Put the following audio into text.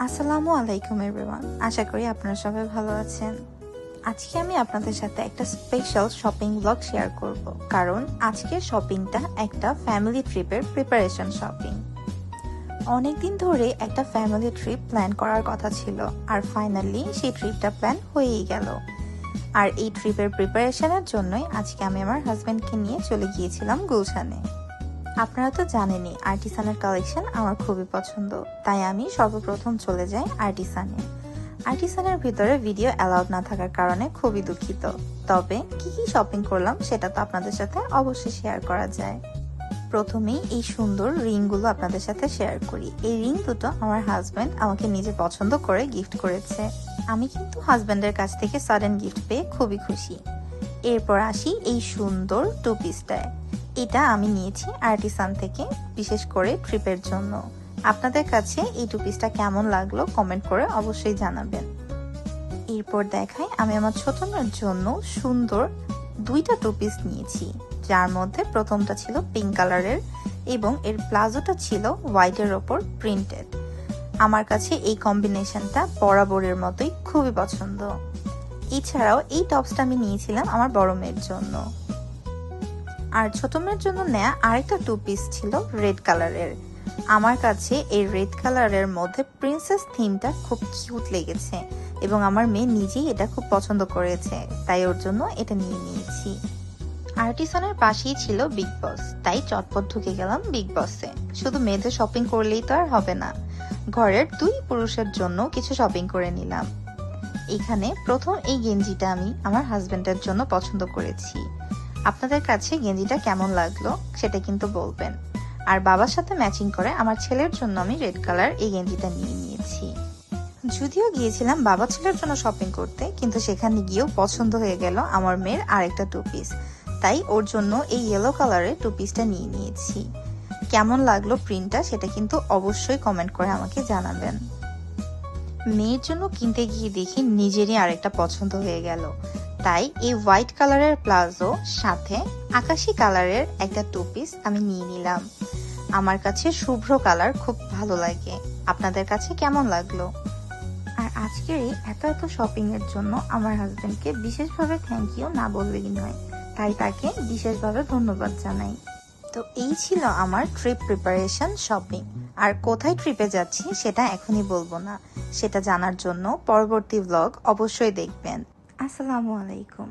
আসসালামু আলাইকুম এভরিওয়ান, আশা করি আপনারা সবাই ভালো আছেন। আজকে আমি আপনাদের সাথে একটা স্পেশাল শপিং ব্লগ শেয়ার করব, কারণ আজকের শপিংটা একটা ফ্যামিলি ট্রিপের প্রিপারেশন শপিং। অনেকদিন ধরে একটা ফ্যামিলি ট্রিপ প্ল্যান করার কথা ছিল, আর ফাইনালি সেই ট্রিপটা প্ল্যান হয়েই গেল। আর এই ট্রিপের প্রিপারেশনের জন্যই আজকে আমি আমার হাজব্যান্ডকে নিয়ে চলে গিয়েছিলাম গুলশানে। আপনারা তো জানেনই আর্টিসানের কালেকশন আমার খুবই পছন্দ, তাই আমি সর্বপ্রথম চলে যাই আর্টিসানের ভিতরে ভিডিও অ্যালাউড না থাকার কারণে খুবই দুঃখিত। তবে কি কি শপিং করলাম সেটা তো আপনাদের সাথে অবশ্যই শেয়ার করা যায়। প্রথমেই এই সুন্দর রিংগুলো আপনাদের সাথে শেয়ার করি। এই রিং দুটো আমার হাজব্যান্ড আমাকে নিজে পছন্দ করে গিফট করেছে। আমি কিন্তু হাজব্যান্ডের কাছ থেকে সাডেন গিফট পেয়ে খুবই খুশি। এরপর আসি এই সুন্দর টু পিসটায়। এটা আমি নিয়েছি আর্টিসান থেকে, বিশেষ করে ট্রিপের জন্য। আপনাদের কাছে এই টু পিসটা কেমন লাগলো কমেন্ট করে অবশ্যই জানাবেন। এরপর দেখাই আমি আমার ছোট মেয়ের জন্য সুন্দর দুইটা টু পিস নিয়েছি, যার মধ্যে প্রথমটা ছিল পিঙ্ক কালারের এবং এর প্লাজোটা ছিল হোয়াইটের ওপর প্রিন্টেড। আমার কাছে এই কম্বিনেশনটা বরাবরের মতোই খুবই পছন্দ। এছাড়াও এই টপসটা আমি নিয়েছিলাম আমার বড় মেয়ের জন্য। আর ছোট মেয়ের জন্য নেয়া আরেকটা টু পিস ছিল রেড কালারের। আমার কাছে এই রেড কালারের মধ্যে প্রিন্সেস থিমটা খুব কিউট লেগেছে এবং আমার মেয়ে নিজেই এটা খুব পছন্দ করেছে, তাই ওর জন্য এটা নিয়ে নিয়েছি। আর্টিসানের পাশেই ছিল বিগ বস, তাই চটপট ঢুকে গেলাম বিগ বসে। শুধু মেয়েদের শপিং করলেই তো আর হবে না, ঘরের দুই পুরুষের জন্য কিছু শপিং করে নিলাম। এখানে প্রথম এই গেঞ্জিটা আমি আমার হাজবেন্ডের জন্য পছন্দ করেছি। আপনাদের কাছে গেঞ্জিটা কেমন লাগলো সেটা কিন্তু বলবেন। আর বাবার সাথে ম্যাচিং করে আমার ছেলের জন্য আমি রেড কালার এই গেঞ্জিটা নিয়ে নিয়েছি। যদিও গিয়েছিলাম বাবা ছেলের জন্য শপিং করতে, কিন্তু সেখানে গিয়েও পছন্দ হয়ে গেল আমার মেয়ের আরেকটা টু পিস, তাই ওর জন্য এই ইয়েলো কালারের টু পিসটা নিয়ে নিয়েছি। কেমন লাগলো প্রিন্টটা সেটা কিন্তু অবশ্যই কমেন্ট করে আমাকে জানাবেন। মেয়ের জন্য কিনতে গিয়ে দেখি নিজেরই আরেকটা পছন্দ হয়ে গেল, তাই এই হোয়াইট কালারের প্লাজো সাথে আকাশি কালারের একটা টু পিস আমি নিয়ে নিলাম। আমার কাছে শুভ্র কালার খুব ভালো লাগে, আপনাদের কাছে কেমন লাগলো? আর আজকের এই এত শপিং এর জন্য আমার হাজবেন্ডকে বিশেষভাবে থ্যাংক ইউ না বললেই নয়, তাই তাকে বিশেষভাবে ধন্যবাদ জানাই। তো এই ছিল আমার ট্রিপ প্রিপারেশন শপিং। আর কোথায় ট্রিপে যাচ্ছি সেটা এখনই বলবো না, সেটা জানার জন্য পরবর্তী ব্লগ অবশ্যই দেখবেন। আসসালামু আলাইকুম।